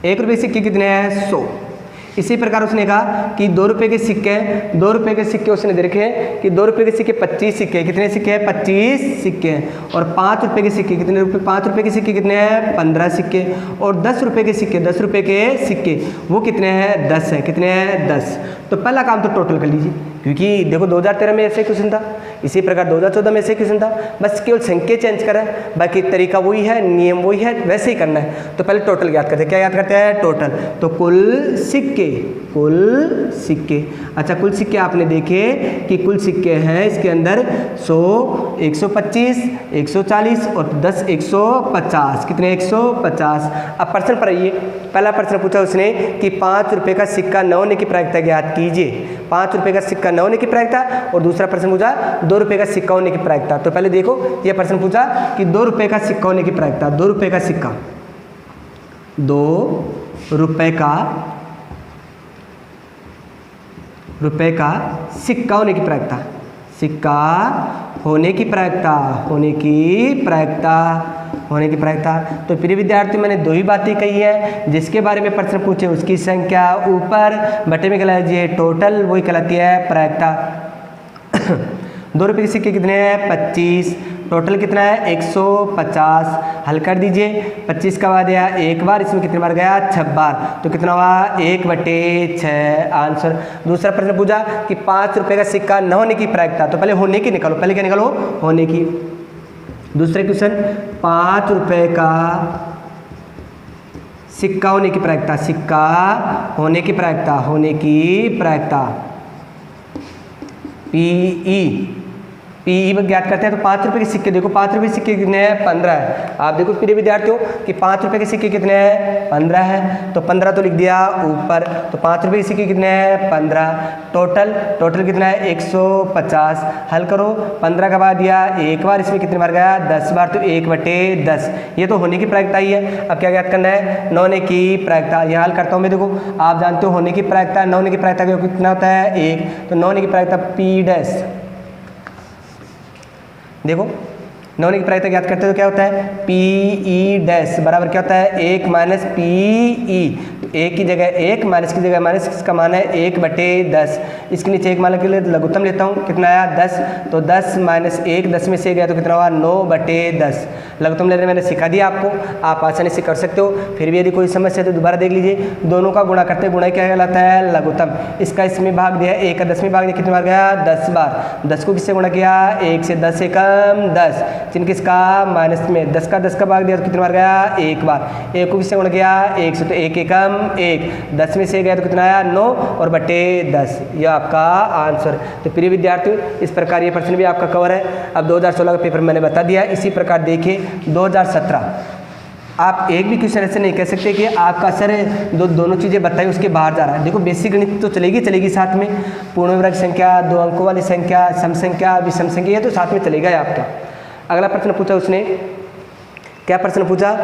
1 रुपये के सिक्के कितने हैं? 100। इसी प्रकार उसने कहा कि 2 रुपये के सिक्के हैं, 2 रुपये के सिक्के उसने देखे कि 2 रुपये के सिक्के 25 सिक्के हैं। कितने सिक्के हैं? 25 सिक्के हैं। और 5 रुपये के सिक्के कितने रुपये? 5 रुपये के सिक्के कितने हैं? 15 सिक्के। और 10 रुपये के सिक्के, 10 रुपये के सिक्के वो कितने हैं? 10 है। कितने हैं? 10। तो पहला काम तो टोटल कर लीजिए, क्योंकि देखो 2013 में ऐसे क्वेश्चन था, इसी प्रकार 2014 में ऐसे क्वेश्चन था, बस केवल संख्या चेंज करा है, बाकी तरीका वही है, नियम वही है, वैसे ही करना है। तो पहले टोटल याद करते हैं। क्या याद करते हैं? टोटल। तो कुल सिक्के, कुल सिक्के। अच्छा, कुल सिक्के आपने देखे कि कुल सिक्के हैं इसके अंदर 100, 125, 140 और 10 150, कितने 150। अब प्रश्न पर आइए, पहला प्रश्न पूछा उसने कि 5 रुपये का सिक्का न होने की प्रायिकता ज्ञात कीजिए। 5 रुपये का सिक्का न होने की प्रायिकता, और दूसरा प्रश्न पूछा 2 रुपये का सिक्का होने की प्रायिकता। तो पहले देखो ये प्रश्न पूछा कि 2 रुपये का सिक्का होने की प्रायिकता, 2 रुपये का सिक्का, 2 रुपये का सिक्का होने की प्रायिकता, सिक्का होने की प्रायिकता, होने की प्रायिकता। तो प्रिय विद्यार्थी मैंने 2 ही बातें कही है, जिसके बारे में प्रश्न पूछे उसकी संख्या ऊपर बटे में कहलाती है टोटल, वही कहलाती है प्रायिकता। 2 रुपये के सिक्के कितने हैं 25, टोटल कितना है 150, हल कर दीजिए। 25 का बाद या एक बार, इसमें कितने बार गया 6 बार, तो कितना हुआ 1/6 आंसर। दूसरा प्रश्न पूछा कि 5 रुपये का सिक्का न होने की प्रायिकता, तो पहले होने की निकालो, पहले क्या निकालो होने की। दूसरे क्वेश्चन 5 रुपये का सिक्का होने की प्रायिकता, सिक्का होने की प्रायिकता, पीई ज्ञात करते हैं। तो 5 रुपये के सिक्के, देखो 5 रुपये के सिक्के कितने हैं 15 है। आप देखो प्रिय विद्यार्थियों कि 5 रुपये के सिक्के कितने हैं 15 है, तो 15 तो लिख दिया ऊपर। तो 5 रुपये के सिक्के कितने हैं 15, टोटल कितना है 150, हल करो। 15 का बाद दिया एक बार, इसमें कितने बार गया 10 बार, तो 1/10। ये तो होने की प्रायिकता ही है। अब क्या ज्ञात करना है न होने की प्रायिकता। यहाँ हल करता हूँ मैं, देखो आप जानते हो होने की प्रायिकता, न होने की प्रायिकता कितना होता है 1, तो न होने की प्रायिकता पी डैश, देखो न होने की प्रायिकता ज्ञात करते हैं तो क्या होता है पीई डैश बराबर क्या होता है 1 माइनस पीई। तो 1 की जगह 1, माइनस की जगह माइनस, इसका मान है 1/10। इसके नीचे एक मान के लिए लघुत्तम लेता हूँ, कितना आया 10, तो 10 माइनस 1, 10 में से गया तो कितना हुआ 9/10। लघुत्तम लेने मैंने सिखा दिया आपको, आप आसानी से कर सकते हो। फिर भी यदि कोई समस्या है तो दोबारा देख लीजिए। दोनों का गुणा करते हैं, गुणा क्या कहलाता है लघुत्तम। इसका इसमें भाग दिया 1 का 10 में भाग दिया, कितने बार गया 10 बार। 10 को किससे गुणा किया 1 से, 10 से कम 10, चिन्ह किसका माइनस में, 10 का 10 का भाग दिया तो कितने बार गया 1 बार। 1 को किससे गुणा किया 1 से, तो 1 एकम 1, 10 में से गया तो कितना आया 9 और बटे 10, यह आपका आंसर। तो प्रिय विद्यार्थियों इस प्रकार ये प्रश्न भी आपका कवर है। अब 2016 का पेपर मैंने बता दिया। इसी प्रकार देखिए 2017 आप एक भी क्वेश्चन ऐसे नहीं कह सकते कि आपका सर दोनों चीज़ें बताई उसके बाहर जा रहा है। देखो बेसिक गणित तो चलेगी साथ में, पूर्ण वर्ग संख्या, 2 अंकों वाली संख्या, सम संख्या, विषम संख्या, ये तो साथ में चलेगा ही आपका। अगला प्रश्न पूछा उसने, क्या प्रश्न पूछा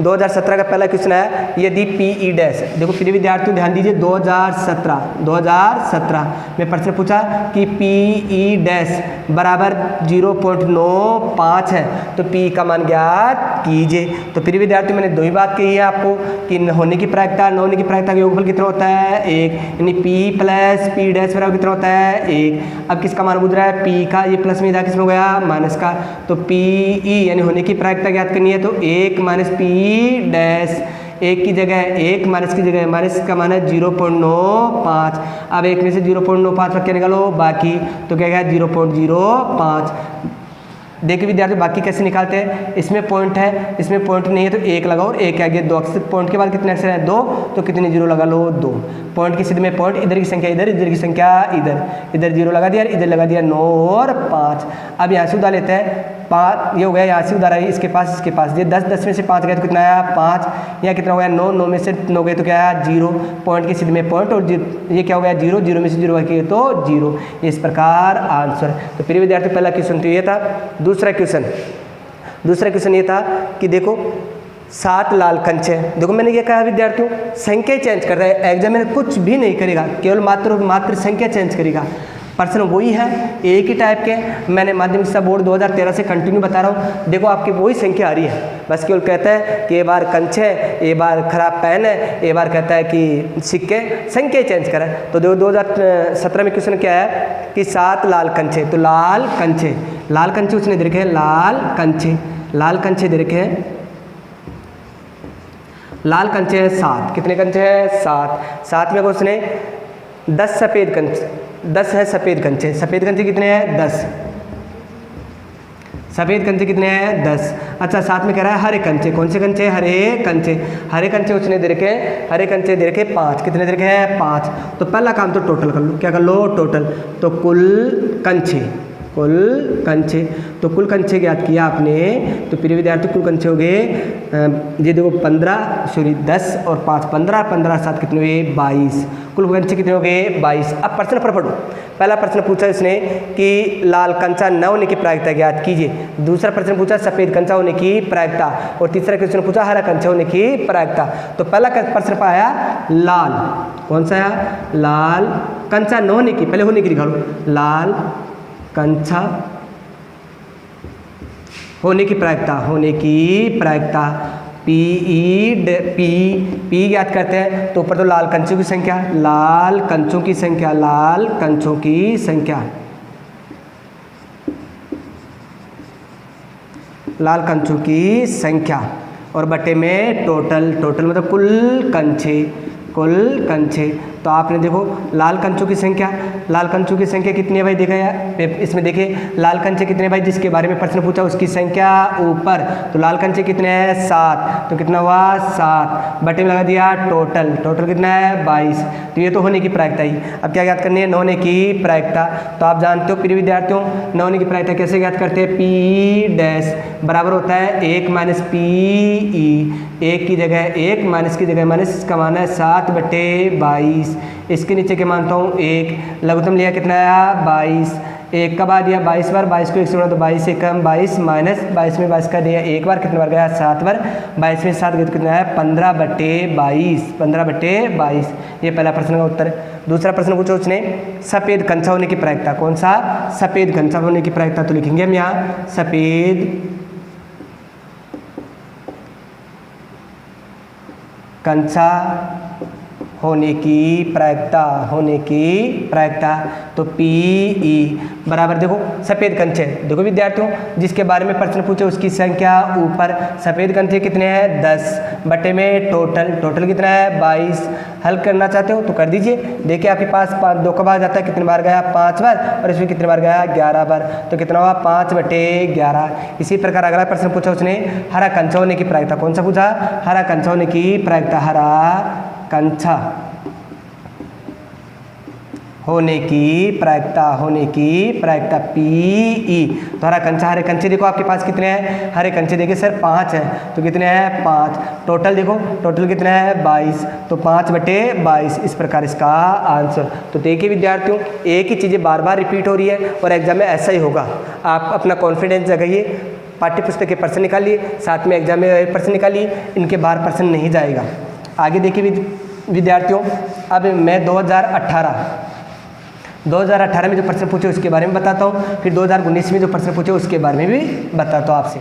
2017 का पहला क्वेश्चन है यदि पीई डैश, देखो प्रिय विद्यार्थियों ध्यान दीजिए 2017 में प्रश्न पूछा कि पीई डैश बराबर 0.95 है, तो पी का मान ज्ञात कीजिए। तो प्रिय विद्यार्थियों मैंने 2 ही बात कही है आपको कि होने की प्रायिकता, न होने की प्रायिकता का योगफल कितना होता है 1, यानी पी प्लस पी डैश बराबर कितना होता है 1। अब किसका मान पूछ रहा है पी का, ये प्लस में था किसमें हो गया माइनस का, तो पीई यानी होने की प्रायिकता ज्ञात करनी है, तो 1 माइनस पी डैश, 1 की जगह 1, माइनस की जगह माइनस का मान है 0.95। अब 1 में से 0.95 रख के निकालो बाकी, तो क्या गया 0.05। देखिए विद्यार्थी बाकी कैसे निकालते हैं, इसमें पॉइंट है, इसमें पॉइंट नहीं है तो 1 लगाओ और 1 आगे 2 अक्षर, पॉइंट के बाद कितने अक्षर हैं 2, तो कितने 0 लगा लो 2। पॉइंट की सिद्ध में पॉइंट, इधर की संख्या इधर, इधर की संख्या इधर 0 लगा दिया, इधर लगा दिया 9 और 5। अब यहाँ से उधार लेते हैं 5, ये हो गया यहाँ से उधार आई इसके पास, ये 10 में से 5 गया तो कितना आया 5, यहाँ कितना हो गया 9 में से 9 गए तो क्या आया 0। पॉइंट की सिद्ध में पॉइंट और ये क्या हो गया 0 में से 0 गए तो 0। इस प्रकार आंसर। तो प्रिय विद्यार्थी पहला क्वेश्चन तो ये था। दूसरा क्वेश्चन ये था कि देखो 7 लाल कंचे, देखो मैंने ये कहा विद्यार्थियों संख्या चेंज कर रहा है, एग्जामिनर कुछ भी नहीं करेगा, केवल मात्र संख्या चेंज करेगा। प्रश्न वही है, एक ही टाइप के, मैंने माध्यमिक शिक्षा बोर्ड 2013 से कंटिन्यू बता रहा हूँ। देखो आपकी वही संख्या आ रही है, बस केवल कहता है कि ये बार कंचे है, ये बार खराब पेन है, ये बार कहता है कि सिक्के, संख्या चेंज करा। तो 2017 में क्वेश्चन क्या है कि 7 लाल कंचे, तो लाल कंचे उसने दे रखे हैं, लाल कंचे दे रखे हैं, लाल कंचे हैं 7, कितने कंचे हैं 7 में उसने 10 सफ़ेद कंचे, 10 है सफ़ेद कंचे कितने हैं 10, सफ़ेद कंचे कितने हैं 10। अच्छा साथ में कह रहा है हरे कंचे, कौन से कंचे हरे कंचे उसने दे रखे, हरे कंचे दे रखे 5, कितने दे रखे हैं 5। तो पहला काम तो टोटल कर लो, क्या कर लो टोटल, तो कुल कुल कंचे। तो कुल कंचे ज्ञात किया आपने, तो प्रिय विद्यार्थी कुल कंचे हो गए, ये देखो 10 और 5 15, 15 7 कितने हुए 22, कुल कंचे कितने हो गए 22। अब प्रश्न पर पढ़ो। पहला प्रश्न पूछा इसने कि लाल कंचा न होने की प्रायिकता ज्ञात कीजिए। दूसरा प्रश्न पूछा सफ़ेद कंचा होने की प्रायिकता, और तीसरा क्वेश्चन पूछा हरा कंचा होने की प्रायिकता। तो पहला प्रश्न पाया लाल, कौन सा है, लाल कंचा न होने की, पहले होने की लिखा लो, लाल कंचा होने की प्रायिकता, होने की प्रायिकता पी ज्ञात करते हैं। तो ऊपर तो लाल कंचों की संख्या, लाल कंचों की संख्या, लाल कंचों की संख्या, लाल कंचों की संख्या, और बटे में टोटल, टोटल मतलब कुल कंचे, कुल कंचे। तो आपने देखो लाल कंचों की संख्या, लाल कंचों की संख्या कितनी है भाई, देखा यार इसमें देखिए लाल कंचे कितने हैं भाई, जिसके बारे में प्रश्न पूछा उसकी संख्या ऊपर, तो लाल कंचे कितने हैं 7, तो कितना हुआ 7, बटे में लगा दिया टोटल, टोटल कितना है 22। तो ये तो होने की प्रायिकता ही। अब क्या ज्ञात करनी है, न होने की प्रायिकता। तो आप जानते हो प्रिय विद्यार्थियों न होने की प्रायिकता कैसे ज्ञात करते हैं, पी डैश बराबर होता है 1 माइनस पी ई, 1 की जगह 1, माइनस की जगह माइनस, इसका मान है 7/22, इसके नीचे क्या मानता हूँ 1, लघुत्तम लिया कितना आया 22, 1 का बाद दिया 22 बार, 22 को 1 से गुणा तो 22 से कम 22, माइनस 22 में 22 का दिया 1 बार, कितने बार गया 7 बार, 22 में 7 गया तो कितना है 15/22, 15/22। ये पहला प्रश्न का उत्तर है। दूसरा प्रश्न पूछा उसने सफ़ेद कंचा होने की प्रायिकता, कौन सा, सफ़ेद कंचा होने की प्रायिकता। तो लिखेंगे हम यहाँ सफ़ेद कंचा होने की प्रायिकता, होने की प्रायिकता। तो पी ई बराबर देखो सफ़ेद कंचे, देखो विद्यार्थियों जिसके बारे में प्रश्न पूछे उसकी संख्या ऊपर, सफ़ेद कंचे कितने हैं 10, बटे में टोटल, टोटल कितना है 22। हल करना चाहते हो तो कर दीजिए। देखिए आपके पास 2 का भाग जाता है, कितने बार गया 5 बार, और इसमें कितने बार गया 11 बार, तो कितना हुआ 5/11। इसी प्रकार अगला प्रश्न पूछा उसने हरा कंचा होने की प्रायिकता, कौन सा पूछा, हरा कंचा होने की प्रायिकता, हरा कंचा होने की प्रायिकता, होने की प्रायिकता पी ई। तो हरा कंचा, हरे कंचे देखो आपके पास कितने हैं, हरे कंचे देखिए सर 5 है, तो कितने हैं 5, टोटल देखो टोटल कितना है 22, तो 5/22, इस प्रकार इसका आंसर। तो देखिए विद्यार्थियों एक ही चीज़ें बार बार रिपीट हो रही है और एग्जाम में ऐसा ही होगा। आप अपना कॉन्फिडेंस जगाइए, पाठ्य पुस्तक के प्रश्न निकालिए, साथ में एग्जाम में प्रश्न निकालिए, इनके बाहर प्रश्न नहीं जाएगा। आगे देखिए विद्यार्थियों, अब मैं 2018 में जो प्रश्न पूछे उसके बारे में बताता हूँ, फिर 2019 में जो प्रश्न पूछे उसके बारे में भी बताता हूँ आपसे।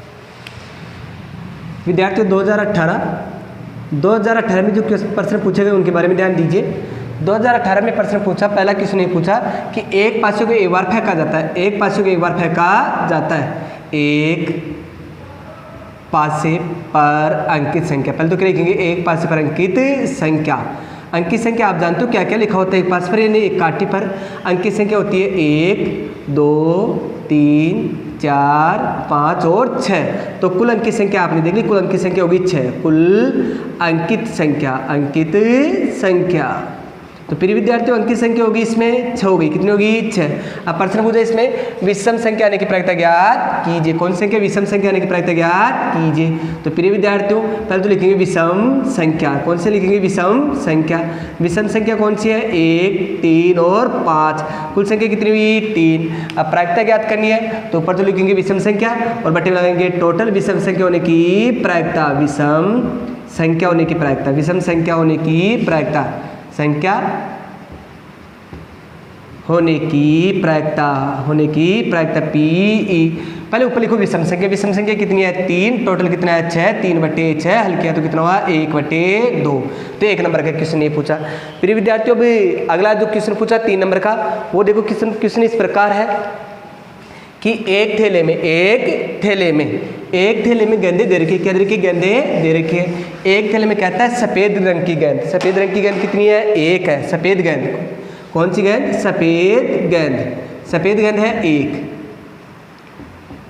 विद्यार्थियों 2018 में जो प्रश्न पूछे गए उनके बारे में ध्यान दीजिए। 2018 में प्रश्न पूछा, पहला किसने पूछा कि एक पासे को एक बार फेंका जाता है, एक पासे को एक बार फेंका जाता है, एक पासे पर अंकित संख्या। पहले तो क्या लिखेंगे, एक पासे पर अंकित संख्या। अंकित संख्या आप जानते हो क्या क्या लिखा होता है एक पास पर, यानी एक काटी पर अंकित संख्या होती है 1 2 3 4 5 और 6। तो कुल अंकित संख्या आपने देख ली, कुल अंकित संख्या होगी 6, कुल अंकित संख्या, अंकित संख्या। तो प्रिय विद्यार्थियों अंकित संख्या होगी इसमें 6 हो गई, कितनी होगी 6। अब प्रश्न पूछा इसमें विषम संख्या आने की प्रायिकता ज्ञात कीजिए, कौन सी संख्या विषम संख्या आने की प्रायिकता ज्ञात कीजिए। तो प्रिय विद्यार्थियों पहले तो लिखेंगे विषम संख्या, कौन से लिखेंगे विषम संख्या। विषम संख्या कौन सी है 1 3 और 5, कुल संख्या कितनी हुई 3। अब प्रायिकता ज्ञात करनी है तो ऊपर तो लिखेंगे विषम संख्या और बटे में लगाएंगे टोटल विषम संख्या होने की प्रायिकता, विषम संख्या होने की प्रायिकता, विषम संख्या होने की प्रायिकता, संख्या होने की प्रायिकता, होने की प्रायिकता पी ई। पहले ऊपर लिखो विषम संख्या, विषम संख्या कितनी है 3, टोटल कितना है 6, 3/6 हल किया तो कितना हुआ 1/2। तो 1 नंबर का क्वेश्चन ये पूछा। प्रिय विद्यार्थियों अभी अगला जो क्वेश्चन पूछा 3 नंबर का, वो देखो क्वेश्चन इस प्रकार है कि एक थैले में गेंदे दे रखी है, क्या दे रखी है गेंदे दे रखी है। एक थैले में कहता है सफ़ेद रंग की गेंद, सफ़ेद रंग की गेंद कितनी है 1 है, सफ़ेद गेंद, कौन सी गेंद सफ़ेद गेंद, सफ़ेद गेंद है 1।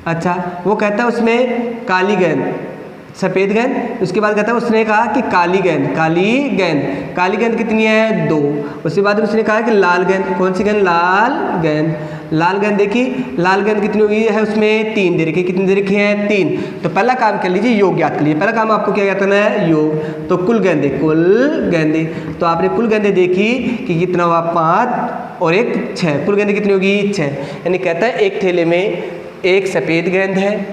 अच्छा वो कहता है उसमें काली गेंद सफ़ेद गेंद। उसके बाद कहता है उसने कहा कि काली गेंद, काली गेंद कितनी है 2। उसके बाद उसने कहा कि लाल गेंद, कौन सी गेंद, लाल गेंद देखिए, लाल गेंद कितनी हुई है उसमें 3 दे रखी, कितनी दे रखी है 3। तो पहला काम कर लीजिए, योग ज्ञात कर लीजिए। पहला काम आपको क्या ज्ञात करना है, योग। तो कुल गेंदे, तो आपने कुल गेंदे देखी कि कितना हुआ 5 और 1 6, कुल गेंदे कितनी होगी 6। यानी कहता है एक थैले में 1 सफ़ेद गेंद है,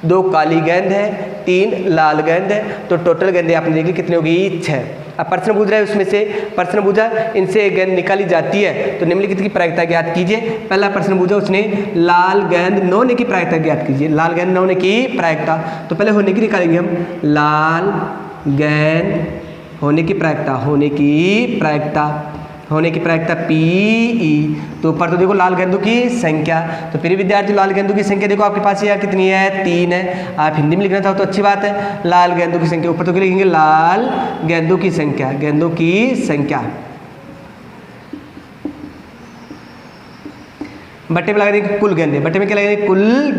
2 काली गेंद है, 3 लाल गेंद है, तो टोटल गेंदें आपने देखी कितनी होगी 6। अब प्रश्न पूछ रहा है उसमें से, प्रश्न पूछा इनसे एक गेंद निकाली जाती है तो निम्नलिखित की प्रायिकता ज्ञात कीजिए। पहला प्रश्न पूछा उसने लाल गेंद न होने की प्रायिकता ज्ञात कीजिए, लाल गेंद न होने की प्रायिकता। तो पहले होने की निकालेंगे हम, लाल गेंद होने की प्रायिकता, PE। तो ऊपर तो देखो लाल गेंदों की संख्या, तो प्रिय विद्यार्थी लाल गेंदों की संख्या देखो आपके पास यहाँ कितनी है 3 है। आप हिंदी में लिखना चाहो तो अच्छी बात है, लाल गेंदों की संख्या। ऊपर तो क्या लिखेंगे, लाल गेंदों की संख्या, बट्टे में लगा देंगे कुल गेंदे, बट्टे में क्या लगेंगे, कुल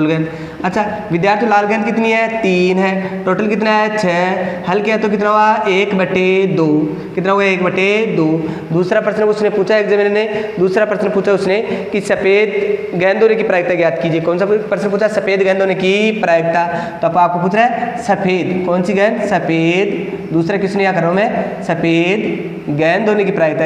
गेंद। अच्छा विद्यार्थी लाल गेंद कितनी है 3 है, टोटल कितना है 6, हल किया तो कितना हुआ 1/2, कितना हुआ 1/2। दूसरा प्रश्न उसने पूछा एग्जामिनर ने, दूसरा प्रश्न पूछा उसने कि सफ़ेद गेंद होने की प्रायिकता ज्ञात कीजिए। कौन सा प्रश्न पूछा, सफ़ेद गेंद होने की प्रायिकता। तो अब आपको पूछ रहा है सफ़ेद, कौन सी गेंद, सफ़ेद। दूसरा क्वेश्चन यहाँ कर रहा हूँ मैं, सफ़ेद गेंद होने की प्रायिकता,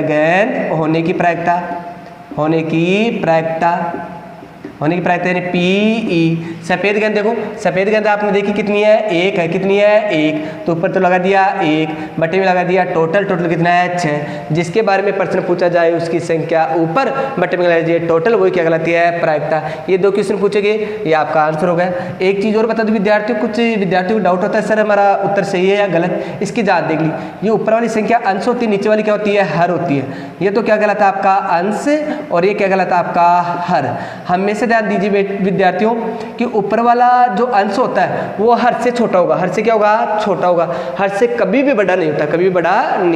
यानी PE। सफ़ेद गेंद देखो, सफ़ेद गेंद आपने देखी कितनी है 1 है, कितनी है 1, तो ऊपर तो लगा दिया 1, बटे में लगा दिया टोटल कितना है 6। जिसके बारे में प्रश्न पूछा जाए उसकी संख्या ऊपर, बटे में लगा दीजिए टोटल, वही क्या कहलाती है, प्रायिकता। ये 2 क्वेश्चन पूछेंगे, ये आपका आंसर होगा। एक चीज़ और बता दो विद्यार्थियों, कुछ विद्यार्थियों को डाउट होता है सर हमारा उत्तर सही है या गलत, इसकी जाँच देख ली। ये ऊपर वाली संख्या अंश होती है, नीचे वाली क्या होती है, हर होती है। ये तो क्या कहलाता है आपका अंश और ये क्या कहलाता है आपका हर। हमेशा ध्यान दीजिए विद्यार्थियों कि ऊपर वाला जो अंश होता है वो हर से छोटा होगा, हर से क्या होगा, छोटा होगा, हर से कभी भी बड़ा नहीं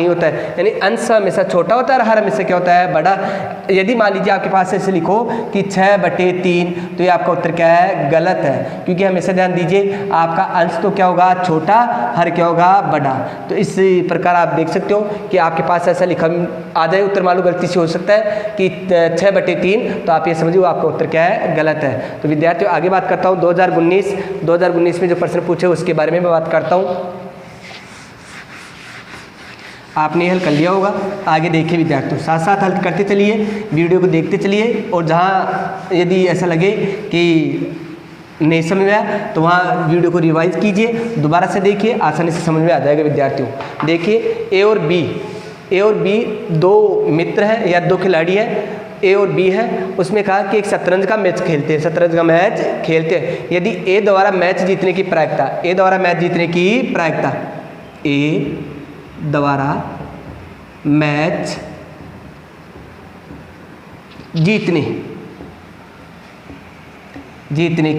होता, है। यानी अंश हमेशा छोटा होता है और हर हमेशा क्या होता है, बड़ा। यदि मान लीजिए आपके पास ऐसे लिखो कि 6/3, तो ये आपका उत्तर क्या है, गलत है, क्योंकि हमेशा ध्यान दीजिए आपका अंश तो क्या होगा, छोटा, हर क्या होगा, बड़ा। तो इस प्रकार आप देख सकते हो कि आपके पास ऐसा लिखा आ जाए उत्तर, मालूम गलती से हो सकता है कि 6/3, तो आप ये समझिए आपका उत्तर क्या है, गलत है। तो विद्यार्थियों आगे बात करता हूँ 2019 में जो प्रश्न पूछे उसके बारे में मैं बात करता हूँ। आपने हल कर लिया होगा, आगे देखिए विद्यार्थियों, साथ साथ हल करते चलिए, वीडियो को देखते चलिए, और जहाँ यदि ऐसा लगे कि नहीं समझ में आया तो वहाँ वीडियो को रिवाइज कीजिए, दोबारा से देखिए, आसानी से समझ में आ जाएगा विद्यार्थियों। देखिए ए और बी 2 मित्र हैं या 2 खिलाड़ी हैं, ए और बी है। उसमें कहा कि एक शतरंज का मैच खेलते हैं, यदि ए द्वारा मैच जीतने की प्रायिकता, ए द्वारा मैच जीतने की प्रायिकता जीतने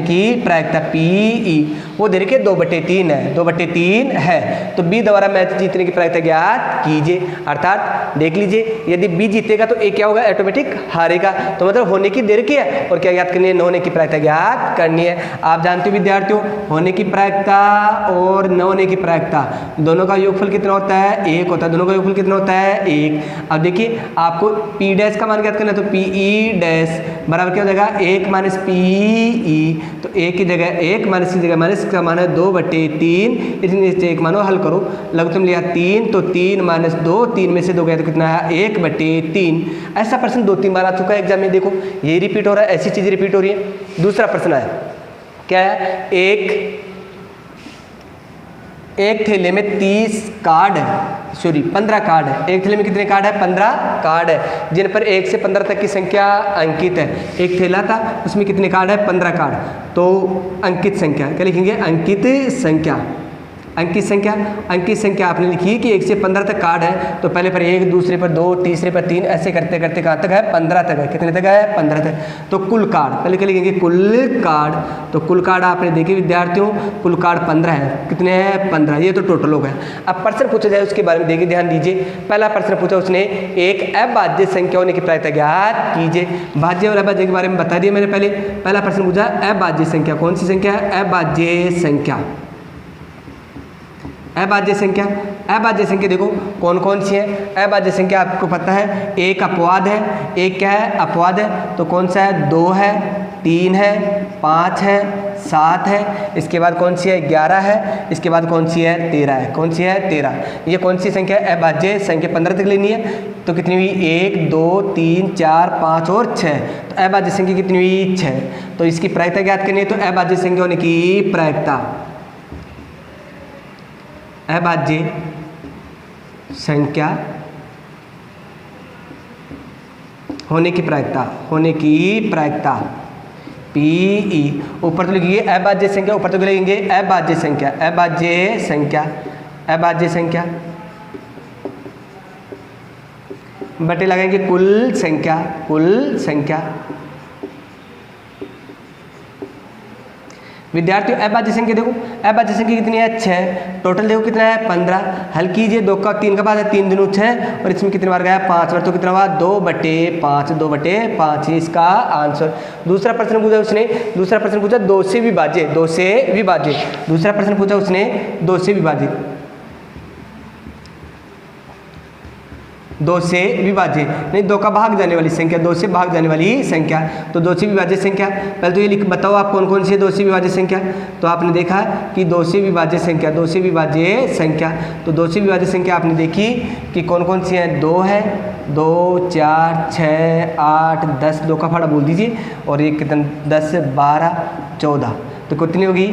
की प्रायिकता PE, वो दे रखिए 2/3 है, तो बी द्वारा मैच जीतने की प्रायिकता ज्ञात कीजिए। अर्थात देख लीजिए यदि बी जीतेगा तो ए क्या होगा, ऑटोमेटिक हारेगा, तो मतलब होने की दे रखी है और क्या ज्ञात करनी है, न होने की प्रायिकता ज्ञात करनी है। आप जानते हो विद्यार्थियों, होने की प्रायिकता और न होने की प्रायिकता दोनों का योगफल कितना होता है, 1 होता है, दोनों का योगफल कितना होता है, 1। अब देखिए आपको P' का मान ज्ञात करना है, तो PE' बराबर क्या हो जाएगा, 1 - PE, तो 1 की जगह 1 माइनस की जगह माइनस का मान है 2/3, इसलिए से 1 मानो, हल करो, लघुत्तम लिया 3, तो 3 - 2, 3 में से 2 गया तो कितना है, 1/3। ऐसा प्रश्न 2-3 बार आ चुका है एग्जाम में, देखो ये रिपीट हो रहा है, ऐसी चीज़ें रिपीट हो रही है। दूसरा प्रश्न है क्या है, एक थैले में 15 कार्ड है। एक थैले में कितने कार्ड है, 15 कार्ड है, जिन पर 1 से 15 तक की संख्या अंकित है। एक थैला था उसमें कितने कार्ड है, 15 कार्ड, तो अंकित संख्या क्या लिखेंगे, अंकित संख्या अंक की संख्या आपने लिखी है कि 1 से 15 तक कार्ड है, तो पहले पर 1, दूसरे पर 2, तीसरे पर 3, ऐसे करते करते कहाँ तक है? 15 तक है। कितने तक है? 15 तक। तो कुल कार्ड पहले क्या लिखेंगे? कुल कार्ड। तो कुल कार्ड आपने देखे विद्यार्थियों, कुल कार्ड 15 है। कितने हैं? 15। ये तो टोटल हो गया। अब प्रश्न पूछा जाए उसके बारे में देखिए, ध्यान दीजिए। पहला प्रश्न पूछा उसने, एक अभाज्य संख्या होने की प्रायिकता ज्ञात कीजिए। भाज्य और अभाज्य के बारे में बता दिया मैंने पहले। पहला प्रश्न पूछा अभाज्य संख्या, कौन सी संख्या है? अभाज्य संख्या। अभाज्य संख्या, अभाज्य संख्या देखो कौन कौन सी है। अभाज्य संख्या आपको पता है, एक अपवाद है। एक क्या है? अपवाद है। तो कौन सा है? 2 है, 3 है, 5 है, 7 है। इसके बाद कौन सी है? 11 है। इसके बाद कौन सी है? 13 है। कौन सी है? 13। ये कौन सी संख्या है? अभाज्य संख्या। 15 तक लेनी है। तो कितनी हुई? 1, 2, 3, 4, 5 और 6। तो अभाज्य संख्या कितनी हुई? 6। तो इसकी प्रायिकता ज्ञात करनी है। तो अभाज्य संख्या होने की प्रायिकता, अभाज्य संख्या होने की प्रायिकता PE। ऊपर तो लिखिए अभाज्य संख्या, ऊपर तो लिखेंगे अभाज्य संख्या बटे लगाएंगे कुल संख्या। विद्यार्थियों अभाज्य संख्या देखो, अभाज्य संख्या कितनी है? 6। टोटल देखो कितना है? 15। हल कीजिए, 2 का 3 का बाद है, 3 दूनी 6 और इसमें कितने बार गया? 5 बार। तो कितना हुआ? 2/5, 2/5 इसका आंसर। दूसरा प्रश्न पूछा उसने, 2 से विभाज्य, दूसरा प्रश्न पूछा उसने 2 से विभाजित, 2 से विभाज्य नहीं, 2 का भाग जाने वाली संख्या, 2 से भाग जाने वाली संख्या। तो 2 से विभाज्य संख्या, पहले तो ये बताओ आप कौन कौन सी है 2 से विभाज्य संख्या। तो आपने देखा कि 2 से विभाज्य संख्या, तो 2 से विभाज्य संख्या आपने देखी कि कौन कौन सी है? 2 है, 2, 4, 6, 8, 10, 2 का फाड़ा बोल दीजिए, और ये कितना? 10, 12, 14। तो कितनी होगी?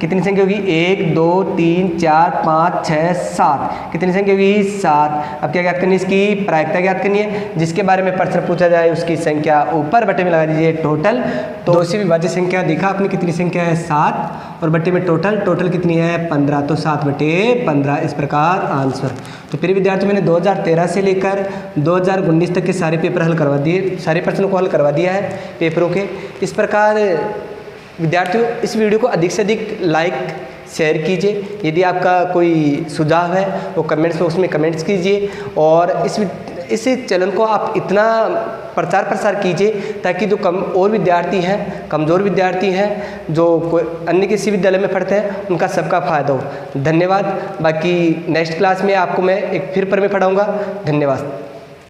कितनी संख्या होगी? 1, 2, 3, 4, 5, 6, 7। कितनी संख्या होगी? 7। अब क्या ज्ञात करनी है? इसकी प्रायिकता ज्ञात करनी है। जिसके बारे में प्रश्न पूछा जाए उसकी संख्या ऊपर बटे में लगा दीजिए टोटल। तो 2 से विभाज्य संख्या देखा आपने कितनी संख्या है? 7 और बटे में टोटल कितनी है? 15। तो 7/15 इस प्रकार आंसर। तो फिर विद्यार्थी मैंने 2013 से लेकर 2019 तक के सारे पेपर हल करवा दिए, सारे प्रश्नों को हल करवा दिया है पेपरों के। इस प्रकार विद्यार्थियों इस वीडियो को अधिक से अधिक लाइक शेयर कीजिए। यदि आपका कोई सुझाव है वो कमेंट्स बॉक्स में कमेंट्स कीजिए, और इस चैनल को आप इतना प्रचार प्रसार कीजिए ताकि जो और विद्यार्थी हैं, कमज़ोर विद्यार्थी हैं, जो कोई अन्य किसी विद्यालय में पढ़ते हैं, उनका सबका फ़ायदा हो। धन्यवाद। बाकी नेक्स्ट क्लास में आपको मैं एक फिर पर मैं पढ़ाऊँगा। धन्यवाद।